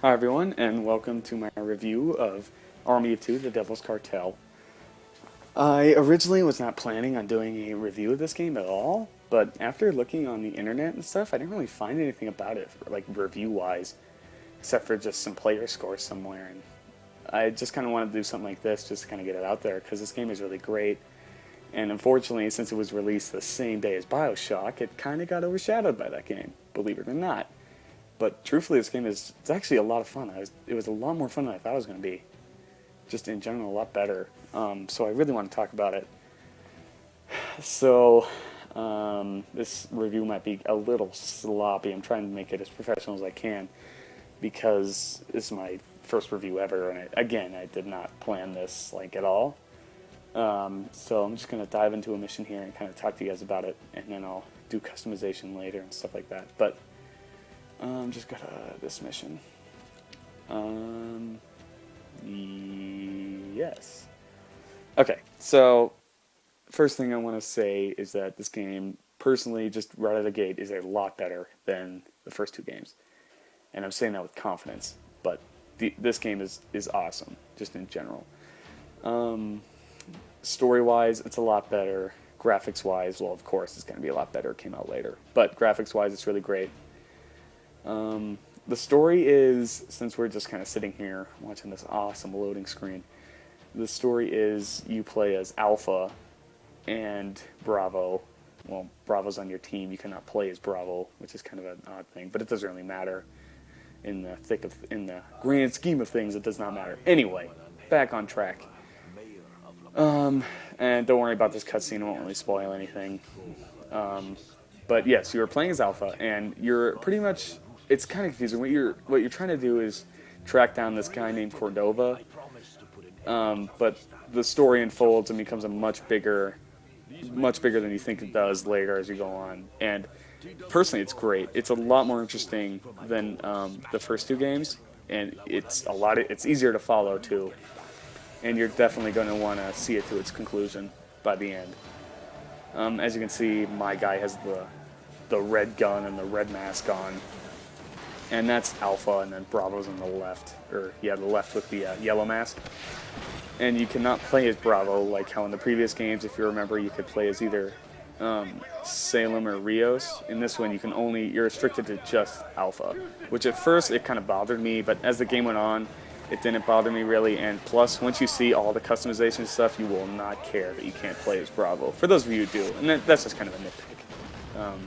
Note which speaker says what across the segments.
Speaker 1: Hi everyone, and welcome to my review of Army of Two: The Devil's Cartel. I originally was not planning on doing a review of this game at all, but after looking on the internet and stuff, I didn't really find anything about it, like review-wise, except for just some player scores somewhere. And I just kind of wanted to do something like this just to kind of get it out there, because this game is really great. And unfortunately, since it was released the same day as BioShock, it kind of got overshadowed by that game, believe it or not. But truthfully, this game it's actually a lot of fun. It was a lot more fun than I thought it was going to be. Just in general, a lot better. So I really want to talk about it. So this review might be a little sloppy. I'm trying to make it as professional as I can because this is my first review ever, and again, I did not plan this like at all. So I'm just going to dive into a mission here and kind of talk to you guys about it, and then I'll do customization later and stuff like that. But just got this mission. Yes. Okay, so first thing I want to say is that this game, personally, just right out of the gate, is a lot better than the first two games. And I'm saying that with confidence, but this game is awesome, just in general. Story-wise, it's a lot better. Graphics-wise, well, of course, it's going to be a lot better. It came out later. But graphics-wise, it's really great. The story is, since we're just kind of sitting here watching this awesome loading screen, the story is you play as Alpha and Bravo. Well, Bravo's on your team. You cannot play as Bravo, which is kind of an odd thing, but it doesn't really matter in the grand scheme of things. It does not matter. Anyway, back on track. And don't worry about this cutscene. It won't really spoil anything. But yes, you are playing as Alpha, and you're pretty much. It's kind of confusing. What you're trying to do is track down this guy named Cordova, but the story unfolds and becomes a much bigger than you think it does later as you go on. And personally, it's great. It's a lot more interesting than the first two games, and it's easier to follow too. And you're definitely going to want to see it to its conclusion by the end. As you can see, my guy has the red gun and the red mask on. And that's Alpha, and then Bravo's on the left. Or, yeah, the left with the yellow mask. And you cannot play as Bravo, like how in the previous games, if you remember, you could play as either Salem or Rios. In this one, you're restricted to just Alpha. Which at first, it kind of bothered me, but as the game went on, it didn't bother me really. And plus, once you see all the customization stuff, you will not care that you can't play as Bravo. For those of you who do, and that's just kind of a nitpick.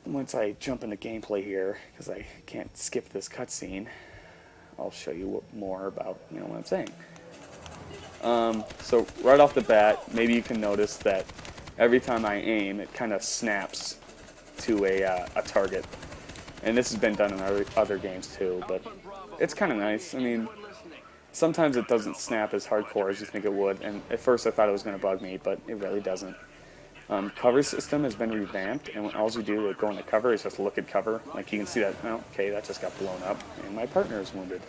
Speaker 1: Once I jump into gameplay here, because I can't skip this cutscene, I'll show you more about what I'm saying. So right off the bat, maybe you can notice that every time I aim, it kind of snaps to a target. And this has been done in other games too, but it's kind of nice. I mean, sometimes it doesn't snap as hardcore as you think it would, and at first I thought it was going to bug me, but it really doesn't. Cover system has been revamped, and all you do to go into cover is just look at cover. Like you can see that, oh, okay, that just got blown up, and my partner is wounded.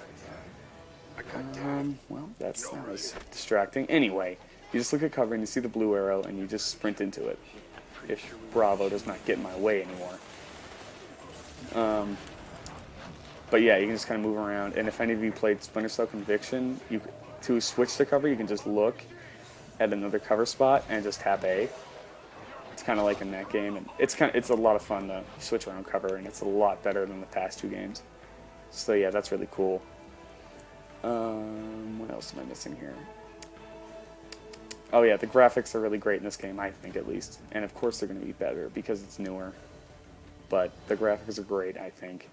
Speaker 1: Well, that was distracting. Anyway, you just look at cover and you see the blue arrow, and you just sprint into it. If Bravo does not get in my way anymore. But yeah, you can just kind of move around, and if any of you played Splinter Cell Conviction, to switch to cover, you can just look at another cover spot and just tap A. It's kind of like in that game, and it's a lot of fun to switch around cover, and it's a lot better than the past two games. So yeah, that's really cool. What else am I missing here? Oh yeah, the graphics are really great in this game, I think at least, and of course they're going to be better because it's newer. But the graphics are great, I think.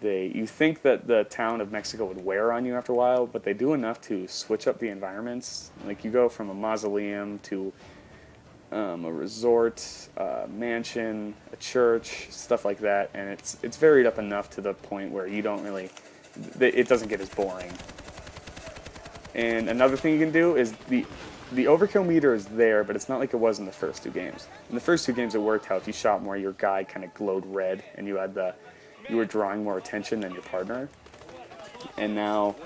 Speaker 1: You think that the town of Mexico would wear on you after a while, but they do enough to switch up the environments. Like you go from a mausoleum to a resort, a mansion, a church, stuff like that, and it's varied up enough to the point where you don't really, it doesn't get as boring. And another thing you can do is the overkill meter is there, but it's not like it was in the first two games. In the first two games, it worked how if you shot more, your guy kind of glowed red, and you were drawing more attention than your partner. And now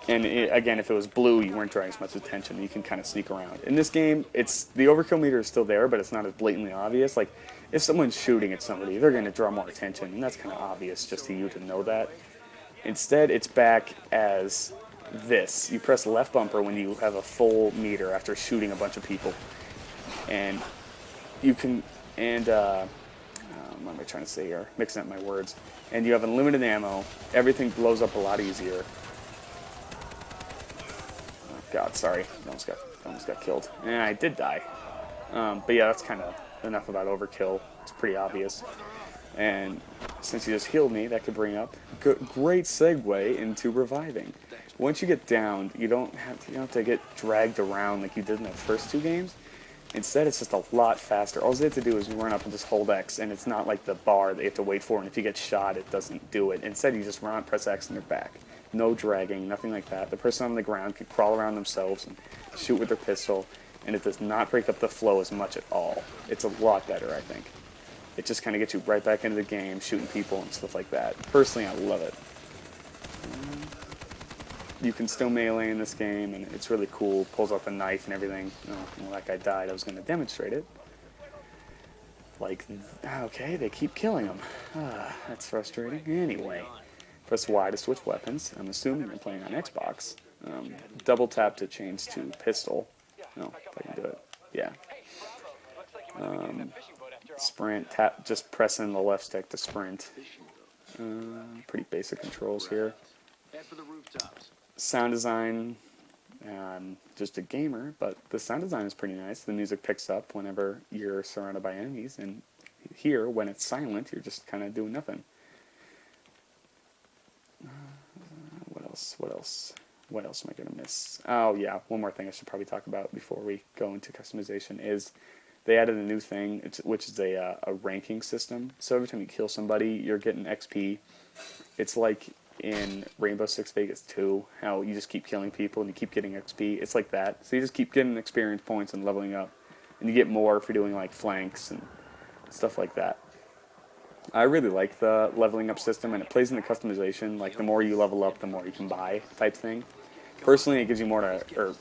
Speaker 1: And again, if it was blue, you weren't drawing as much attention. You can kind of sneak around. In this game, it's the overkill meter is still there, but it's not as blatantly obvious. Like, if someone's shooting at somebody, they're going to draw more attention, and that's kind of obvious just to you to know that. Instead, it's back as this. You press left bumper when you have a full meter after shooting a bunch of people. And you can, and, what am I trying to say here? Mixing up my words. And you have unlimited ammo. Everything blows up a lot easier. Oh, God, sorry. Almost got killed. And I did die. But yeah, that's kind of enough about overkill. It's pretty obvious. And since you just healed me, that could bring up great segue into reviving. Once you get downed, you don't have to get dragged around like you did in the first two games. Instead, it's just a lot faster. All you have to do is run up and just hold X, and it's not like the bar that you have to wait for, and if you get shot, it doesn't do it. Instead, you just run, press X, and they're back. No dragging, nothing like that. The person on the ground can crawl around themselves and shoot with their pistol, and it does not break up the flow as much at all. It's a lot better, I think. It just kind of gets you right back into the game, shooting people and stuff like that. Personally, I love it. You can still melee in this game, and it's really cool. Pulls out the knife and everything. Oh, well, that guy died. I was going to demonstrate it. Like, okay, they keep killing him. That's frustrating. Anyway, press Y to switch weapons. I'm assuming you're playing on Xbox. Double tap to change to pistol. No, if I can do it. Yeah. Sprint, tap, just pressing the left stick to sprint. Pretty basic controls here. Sound design, just a gamer, but the sound design is pretty nice. The music picks up whenever you're surrounded by enemies, and here, when it's silent, you're just kind of doing nothing. What else am I going to miss? Oh, yeah, one more thing I should probably talk about before we go into customization is they added a new thing, which is a ranking system. So every time you kill somebody, you're getting XP. It's like in Rainbow Six Vegas 2, how you just keep killing people and you keep getting XP. It's like that. So you just keep getting experience points and leveling up. And you get more for doing like flanks and stuff like that. I really like the leveling up system, and it plays into customization. Like, the more you level up, the more you can buy type thing. Personally, it gives you more to,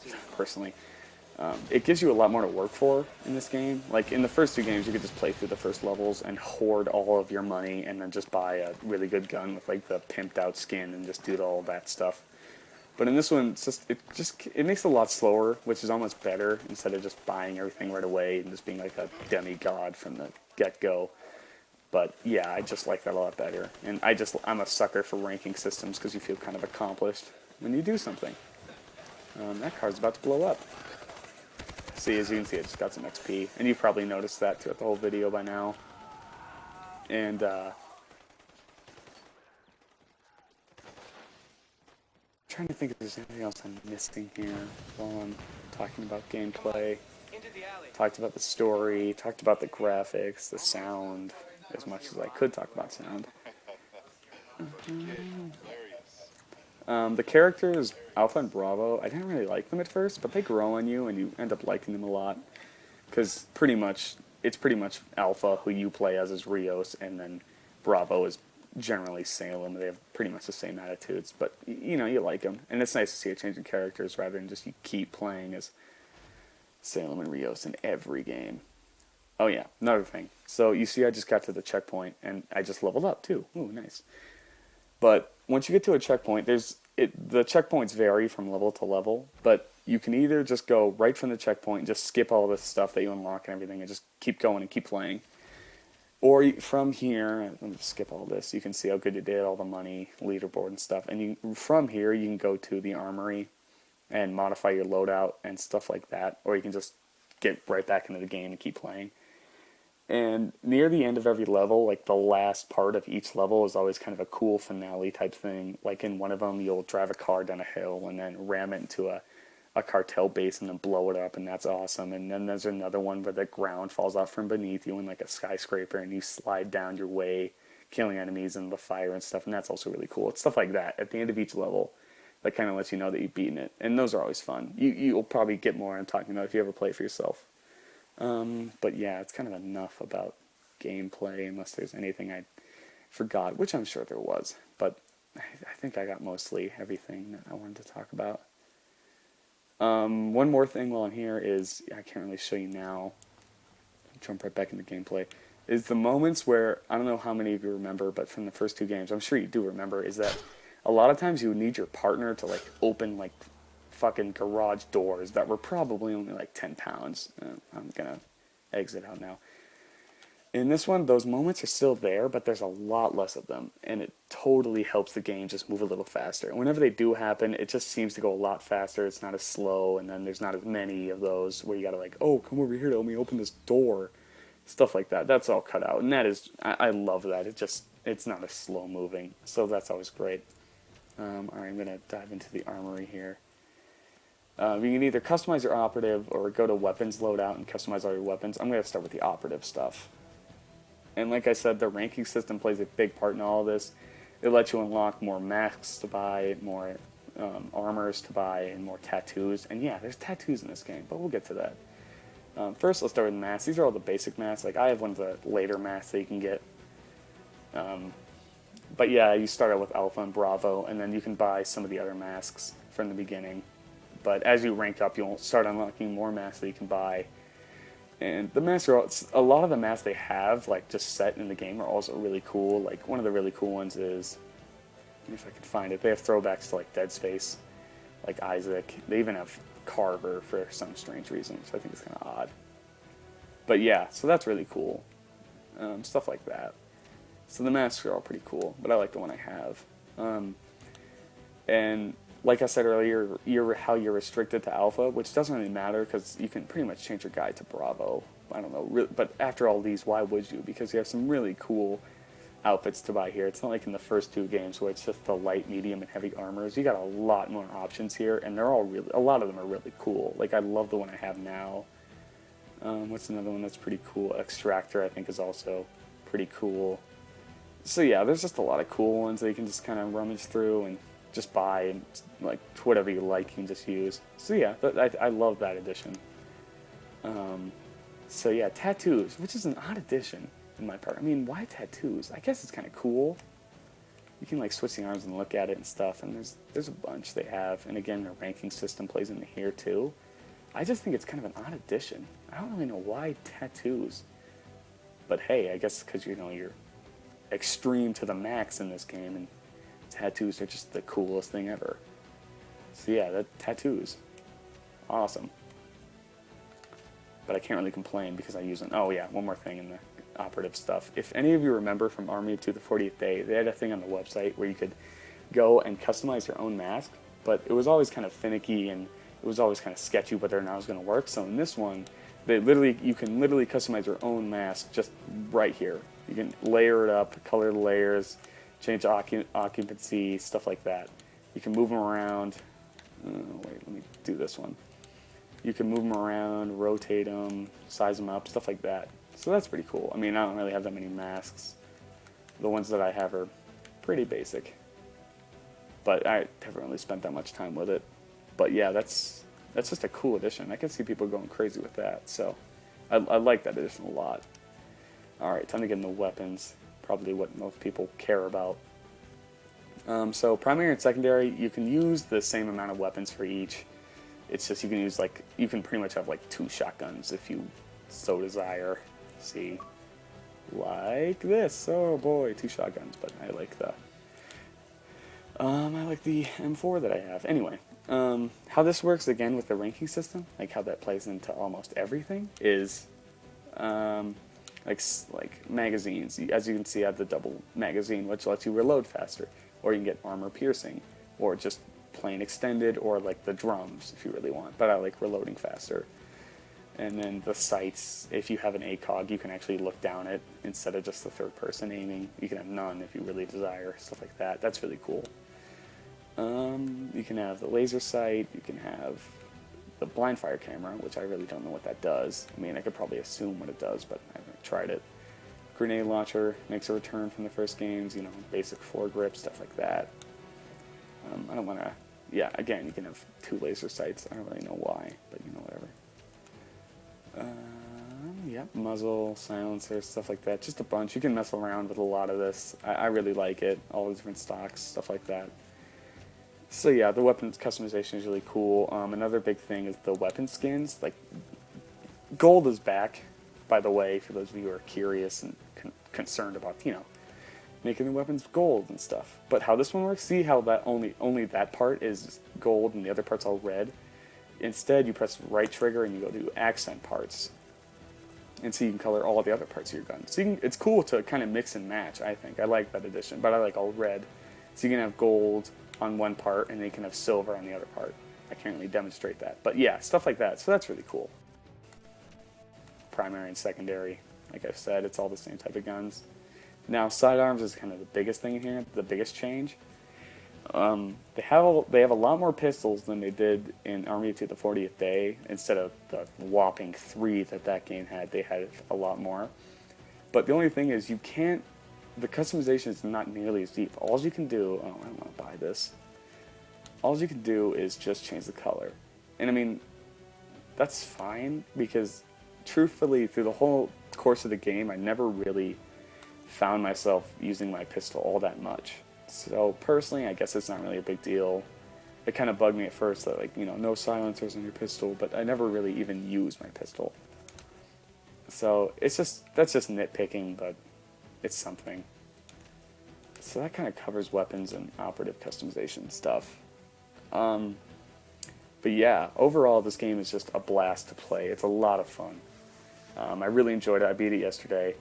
Speaker 1: it gives you a lot more to work for in this game. Like, in the first two games, you could just play through the first levels and hoard all of your money and then just buy a really good gun with, like, the pimped out skin and just do all that stuff. But in this one, it makes it a lot slower, which is almost better, instead of just buying everything right away and just being like a demigod from the get-go. But yeah, I just like that a lot better. And I'm a sucker for ranking systems because you feel kind of accomplished when you do something. That card's about to blow up. See, as you can see, it just got some XP. And you've probably noticed that throughout the whole video by now. And, trying to think if there's anything else I'm missing here while I'm talking about gameplay. Talked about the story, talked about the graphics, the sound, as much as I could talk about sound. The characters, Alpha and Bravo, I didn't really like them at first, but they grow on you and you end up liking them a lot. Because it's pretty much Alpha, who you play as is Rios, and then Bravo is generally Salem. They have pretty much the same attitudes, but you know, you like them. And it's nice to see a change in characters rather than just you keep playing as Salem and Rios in every game. Oh yeah, another thing. So you see I just got to the checkpoint and I just leveled up too. Ooh, nice. But once you get to a checkpoint, the checkpoints vary from level to level, but you can either just go right from the checkpoint and just skip all this stuff that you unlock and everything and just keep going and keep playing. Or from here, let me just skip all this, you can see how good you did, all the money, leaderboard and stuff. And from here, you can go to the armory and modify your loadout and stuff like that. Or you can just get right back into the game and keep playing. And near the end of every level, like the last part of each level is always kind of a cool finale type thing. Like in one of them, you'll drive a car down a hill and then ram it into a cartel base and then blow it up, and that's awesome. And then there's another one where the ground falls out from beneath you in like a skyscraper and you slide down your way, killing enemies in the fire and stuff, and that's also really cool. It's stuff like that at the end of each level that kind of lets you know that you've beaten it, and those are always fun. You'll probably get more I'm talking about if you ever play it for yourself. But yeah, it's kind of enough about gameplay, unless there's anything I forgot, which I'm sure there was. But I think I got mostly everything that I wanted to talk about. One more thing while I'm here is, I can't really show you now, jump right back into gameplay, is the moments where, I don't know how many of you remember, but from the first two games, I'm sure you do remember, is that a lot of times you would need your partner to like open like fucking garage doors that were probably only like 10 pounds. I'm gonna exit out now. In this one, those moments are still there, but there's a lot less of them, and it totally helps the game just move a little faster. And whenever they do happen, it just seems to go a lot faster. It's not as slow, and then there's not as many of those where you gotta like, oh, come over here to help me open this door. Stuff like that. That's all cut out, and that is, I love that. It's not as slow moving, so that's always great. Alright, I'm gonna dive into the armory here. You can either customize your operative or go to weapons loadout and customize all your weapons. I'm gonna start with the operative stuff. And like I said, the ranking system plays a big part in all of this. It lets you unlock more masks to buy, more armors to buy, and more tattoos. And yeah, there's tattoos in this game, but we'll get to that. First, let's start with masks. These are all the basic masks. Like, I have one of the later masks that you can get. But yeah, you start out with Alpha and Bravo, and then you can buy some of the other masks from the beginning. But as you rank up, you'll start unlocking more masks that you can buy. And the masks are a lot of the masks they have, like, just set in the game are also really cool. Like, one of the really cool ones is, if I can find it, they have throwbacks to, like, Dead Space, like Isaac. They even have Carver for some strange reason, which I think is kind of odd. But yeah, so that's really cool. Stuff like that. So the masks are all pretty cool, but I like the one I have. And like I said earlier, how you're restricted to Alpha, which doesn't really matter because you can pretty much change your guide to Bravo. I don't know, but after all these, why would you? Because you have some really cool outfits to buy here. It's not like in the first two games where it's just the light, medium, and heavy armors. You got a lot more options here, and they're all really, a lot of them are really cool. Like, I love the one I have now. What's another one that's pretty cool? Extractor, I think, is also pretty cool. So yeah, there's just a lot of cool ones that you can just kind of rummage through and just buy, and like whatever you like you can just use. So yeah, I love that addition. So yeah, tattoos, which is an odd addition in my part. I mean, why tattoos? I guess it's kind of cool. You can like switch the arms and look at it and stuff, and there's a bunch they have. And again, their ranking system plays into here too. I just think it's kind of an odd addition. I don't really know why tattoos, but hey, I guess because you're extreme to the max in this game, and tattoos are just the coolest thing ever. So yeah, tattoos, awesome. But I can't really complain because I use them. Oh yeah, one more thing in the operative stuff. If any of you remember from Army to the 40th Day, they had a thing on the website where you could go and customize your own mask, but it was always kind of finicky and it was always kind of sketchy whether or not it was going to work. So in this one, you can literally customize your own mask just right here. You can layer it up, color the layers, change occupancy, stuff like that. You can move them around. Wait, let me do this one. You can move them around, rotate them, size them up, stuff like that. So that's pretty cool. I mean, I don't really have that many masks. The ones that I have are pretty basic. But I haven't really spent that much time with it. But yeah, that's just a cool addition. I can see people going crazy with that. So I like that addition a lot. Alright, time to get into weapons. Probably what most people care about. So primary and secondary, you can use the same amount of weapons for each. It's just you can pretty much have like 2 shotguns if you so desire. See, like this. Oh boy, 2 shotguns. But I like the M4 that I have. Anyway, how this works again with the ranking system, like how that plays into almost everything, is like magazines. As you can see, I have the double magazine, which lets you reload faster, or you can get armor piercing, or just plain extended, or like the drums if you really want. But I like reloading faster. And then the sights, if you have an ACOG, you can actually look down it instead of just the third person aiming. You can have none if you really desire, stuff like that. That's really cool. You can have the laser sight, you can have the blind fire camera, which I really don't know what that does. I mean, I could probably assume what it does, but I haven't tried it. Grenade launcher makes a return from the first games, basic foregrip, stuff like that. I don't want to, yeah, again, you can have 2 laser sights. I don't really know why, but whatever. yeah, muzzle, silencer, stuff like that. Just a bunch. You can mess around with a lot of this. I really like it. All the different stocks, stuff like that. So yeah, the weapons customization is really cool. Another big thing is the weapon skins. Like, gold is back, by the way, for those of you who are curious and concerned about, making the weapons gold and stuff. But how this one works, see how that only that part is gold and the other part's all red? Instead, you press right trigger and you go to accent parts. And so you can color all the other parts of your gun. So it's cool to kind of mix and match, I think. I like that addition, but I like all red. So you can have gold on one part and then you can have silver on the other part. I can't really demonstrate that. But yeah, stuff like that. So that's really cool. Primary and secondary, like I've said, it's all the same type of guns. Now, sidearms is kind of the biggest thing here, the biggest change. They have a lot more pistols than they did in Army to the 40th Day. Instead of the whopping 3 that game had, they had a lot more. But the only thing is, the customization is not nearly as deep. All you can do, I don't want to buy this. All you can do is just change the color. And I mean, that's fine, because truthfully, through the whole course of the game, I never really found myself using my pistol all that much. So personally, I guess it's not really a big deal. It kind of bugged me at first that, like, no silencers on your pistol, but I never really even used my pistol. So that's just nitpicking, but it's something. So that kind of covers weapons and operative customization stuff. But yeah, overall, this game is just a blast to play. It's a lot of fun. I really enjoyed it. I beat it yesterday.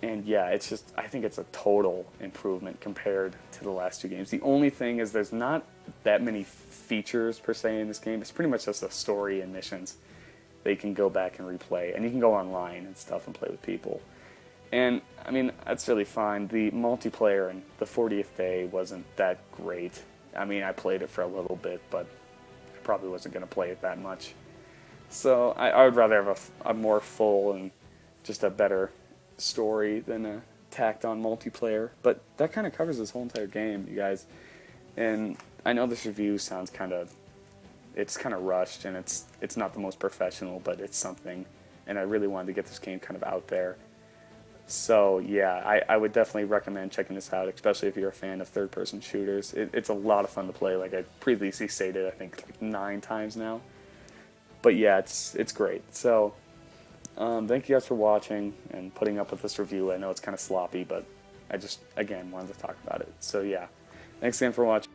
Speaker 1: And yeah, I think it's a total improvement compared to the last 2 games. The only thing is there's not that many features per se in this game. It's pretty much just a story and missions that you can go back and replay. And you can go online and stuff and play with people. And, I mean, that's really fine. The multiplayer in the 40th Day wasn't that great. I mean, I played it for a little bit, but I probably wasn't going to play it that much. So I would rather have a more full and just a better story than a tacked on multiplayer. But that kind of covers this whole entire game, you guys. And I know this review sounds kind of rushed, and it's not the most professional, but it's something. And I really wanted to get this game kind of out there. So yeah, I would definitely recommend checking this out, especially if you're a fan of third-person shooters. It's a lot of fun to play, like I previously stated, I think like 9 times now. But yeah, it's great. So thank you guys for watching and putting up with this review. I know it's kind of sloppy, but I just, again, wanted to talk about it. So yeah, thanks again for watching.